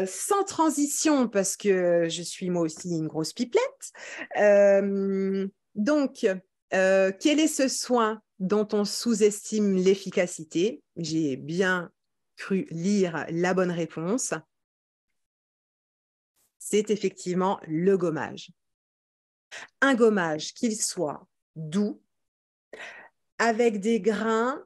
Sans transition, parce que je suis moi aussi une grosse pipelette. Donc, quel est ce soin dont on sous-estime l'efficacité? J'ai bien cru lire la bonne réponse. C'est effectivement le gommage. Un gommage, qu'il soit doux, avec des grains.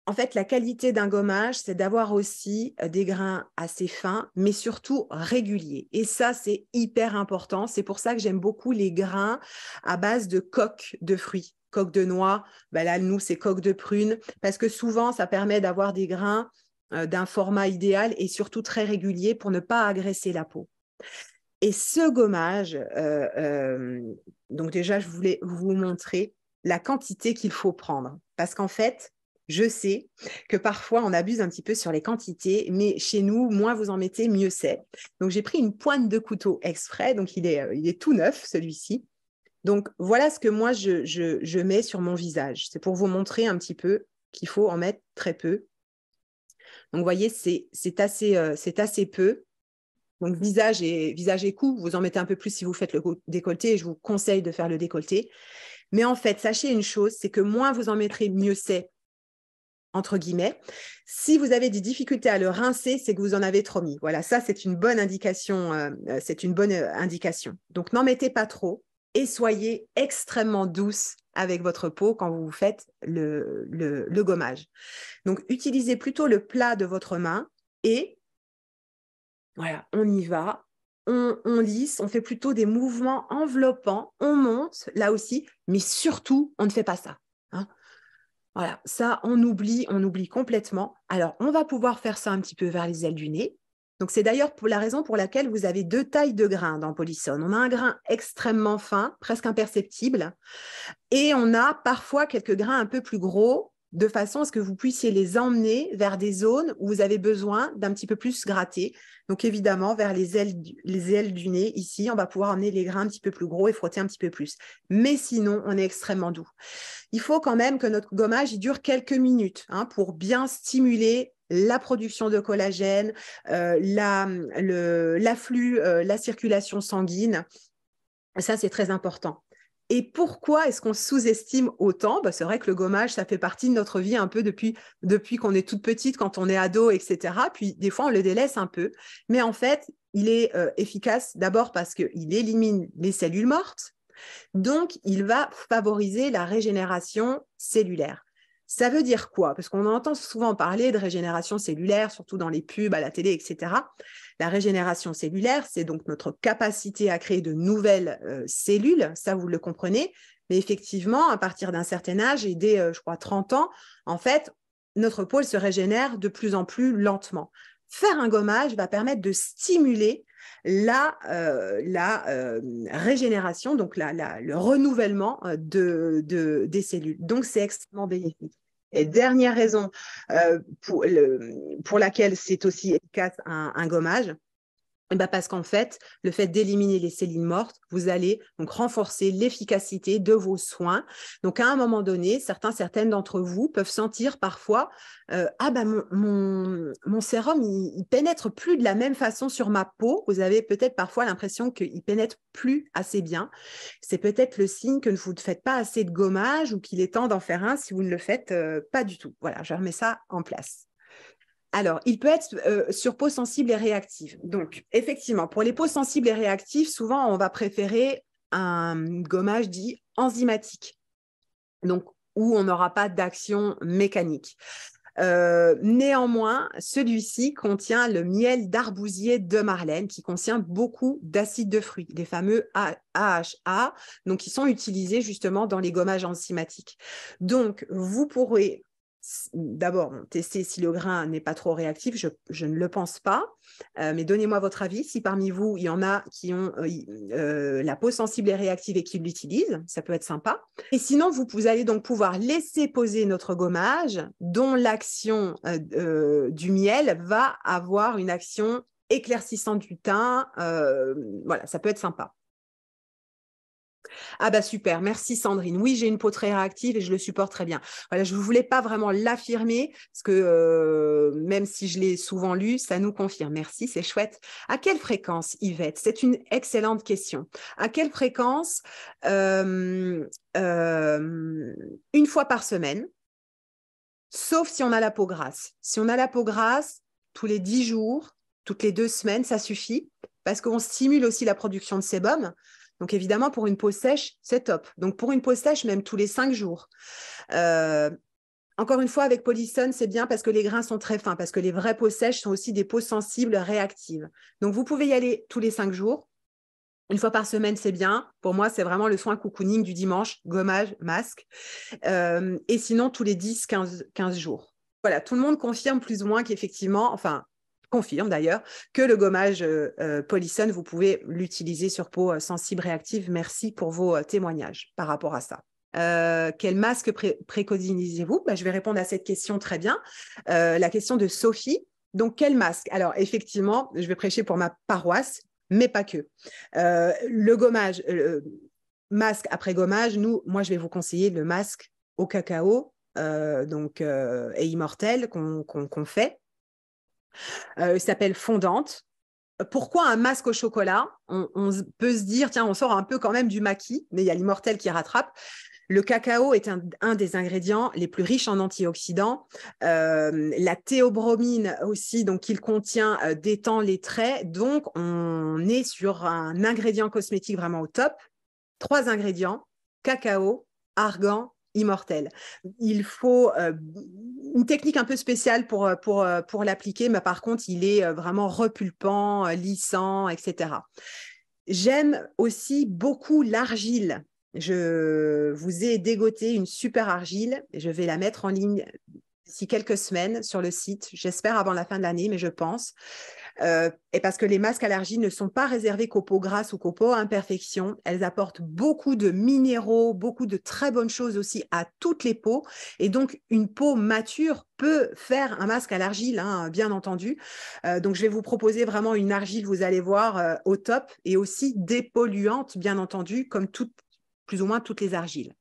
En fait, la qualité d'un gommage, c'est d'avoir aussi des grains assez fins, mais surtout réguliers. Et ça, c'est hyper important. C'est pour ça que j'aime beaucoup les grains à base de coques de fruits. Coque de noix, ben là, nous, c'est coque de prune, parce que souvent, ça permet d'avoir des grains d'un format idéal et surtout très régulier pour ne pas agresser la peau. Et ce gommage, donc déjà, je voulais vous montrer la quantité qu'il faut prendre. Parce qu'en fait, je sais que parfois, on abuse un petit peu sur les quantités, mais chez nous, moins vous en mettez, mieux c'est. Donc, j'ai pris une pointe de couteau exprès. Donc, il est tout neuf, celui-ci. Donc, voilà ce que moi, je mets sur mon visage. C'est pour vous montrer un petit peu qu'il faut en mettre très peu. Donc, vous voyez, c'est assez peu. Donc, visage et cou, vous en mettez un peu plus si vous faites le décolleté, et je vous conseille de faire le décolleté. Mais en fait, sachez une chose, c'est que moins vous en mettrez, mieux c'est, entre guillemets. Si vous avez des difficultés à le rincer, c'est que vous en avez trop mis. Voilà, ça, c'est une bonne indication. Indication. Donc, n'en mettez pas trop et soyez extrêmement douce avec votre peau quand vous faites le gommage. Donc, utilisez plutôt le plat de votre main et voilà, on y va, on lisse, on fait plutôt des mouvements enveloppants, on monte là aussi, mais surtout, on ne fait pas ça. Hein. Voilà, ça, on oublie complètement. Alors, on va pouvoir faire ça un petit peu vers les ailes du nez. Donc, c'est d'ailleurs pour la raison pour laquelle vous avez deux tailles de grains dans Polissone. On a un grain extrêmement fin, presque imperceptible, et on a parfois quelques grains un peu plus gros, de façon à ce que vous puissiez les emmener vers des zones où vous avez besoin d'un petit peu plus gratter. Donc évidemment, vers les ailes du nez, ici, on va pouvoir emmener les grains un petit peu plus gros et frotter un petit peu plus. Mais sinon, on est extrêmement doux. Il faut quand même que notre gommage il dure quelques minutes pour bien stimuler la production de collagène, l'afflux, la circulation sanguine. Ça, c'est très important. Et pourquoi est-ce qu'on sous-estime autant? C'est vrai que le gommage, ça fait partie de notre vie un peu depuis qu'on est toute petite, quand on est ado, etc. Puis des fois, on le délaisse un peu. Mais en fait, il est efficace d'abord parce qu'il élimine les cellules mortes. Donc, il va favoriser la régénération cellulaire. Ça veut dire quoi? Parce qu'on entend souvent parler de régénération cellulaire, surtout dans les pubs, à la télé, etc. La régénération cellulaire, c'est donc notre capacité à créer de nouvelles cellules, ça vous le comprenez, mais effectivement, à partir d'un certain âge, et dès, je crois, 30 ans, en fait, notre peau se régénère de plus en plus lentement. Faire un gommage va permettre de stimuler la régénération, donc le renouvellement des cellules. Donc, c'est extrêmement bénéfique. Et dernière raison pour laquelle c'est aussi efficace un gommage, parce qu'en fait, le fait d'éliminer les cellules mortes, vous allez donc renforcer l'efficacité de vos soins. Donc, à un moment donné, certaines d'entre vous peuvent sentir parfois mon sérum, il pénètre plus de la même façon sur ma peau. Vous avez peut-être parfois l'impression qu'il pénètre plus assez bien. C'est peut-être le signe que vous ne faites pas assez de gommage ou qu'il est temps d'en faire un si vous ne le faites pas du tout. Voilà, je remets ça en place. Alors, il peut être sur peau sensible et réactive. Donc, effectivement, pour les peaux sensibles et réactives, souvent, on va préférer un gommage dit enzymatique, donc où on n'aura pas d'action mécanique. Néanmoins, celui-ci contient le miel d'arbousier de Marlène qui contient beaucoup d'acides de fruits, les fameux AHA, donc qui sont utilisés justement dans les gommages enzymatiques. Donc, vous pourrez d'abord tester si le grain n'est pas trop réactif, je ne le pense pas, mais donnez-moi votre avis si parmi vous, il y en a qui ont la peau sensible et réactive et qui l'utilisent, ça peut être sympa. Et sinon, vous allez donc pouvoir laisser poser notre gommage dont l'action du miel va avoir une action éclaircissante du teint, voilà, ça peut être sympa. Ah bah super, merci Sandrine. Oui, j'ai une peau très réactive et je le supporte très bien. Voilà, je ne voulais pas vraiment l'affirmer parce que même si je l'ai souvent lu, ça nous confirme. Merci, c'est chouette. À quelle fréquence, Yvette? C'est une excellente question. À quelle fréquence? euh, une fois par semaine, sauf si on a la peau grasse. Si on a la peau grasse, tous les 10 jours, toutes les 2 semaines, ça suffit parce qu'on stimule aussi la production de sébum. Donc évidemment, pour une peau sèche, c'est top. Donc pour une peau sèche, même tous les 5 jours. Euh, Encore une fois, avec Polysone, c'est bien parce que les grains sont très fins, parce que les vraies peaux sèches sont aussi des peaux sensibles, réactives. Donc vous pouvez y aller tous les 5 jours. Une fois par semaine, c'est bien. Pour moi, c'est vraiment le soin cocooning du dimanche, gommage, masque. Et sinon, tous les 10-15 jours. Voilà, tout le monde confirme plus ou moins qu'effectivement, enfin, confirme d'ailleurs, que le gommage Polysone, vous pouvez l'utiliser sur peau sensible, réactive. Merci pour vos témoignages par rapport à ça. Quel masque préconisez-vous? Je vais répondre à cette question très bien. La question de Sophie. Donc, quel masque? Alors, effectivement, je vais prêcher pour ma paroisse, mais pas que. Le gommage, masque après gommage, moi, je vais vous conseiller le masque au cacao et immortel qu'on fait. Il s'appelle Fondante. Pourquoi un masque au chocolat? On peut se dire, tiens, on sort un peu quand même du maquis, mais il y a l'immortel qui rattrape. Le cacao est un des ingrédients les plus riches en antioxydants. La théobromine aussi, donc qu'il contient, détend les traits. Donc, on est sur un ingrédient cosmétique vraiment au top. 3 ingrédients, cacao, argan, immortel. Il faut une technique un peu spéciale pour l'appliquer, mais par contre, il est vraiment repulpant, lissant, etc. J'aime aussi beaucoup l'argile. Je vous ai dégoté une super argile. Je vais la mettre en ligne d'ici quelques semaines sur le site. J'espère avant la fin de l'année, mais je pense. Et parce que les masques à l'argile ne sont pas réservés qu'aux peaux grasses ou qu'aux peaux à imperfection. Elles apportent beaucoup de minéraux, beaucoup de très bonnes choses aussi à toutes les peaux. Et donc, une peau mature peut faire un masque à l'argile, hein, bien entendu. Donc, je vais vous proposer vraiment une argile, vous allez voir, au top et aussi dépolluante, bien entendu, comme plus ou moins toutes les argiles.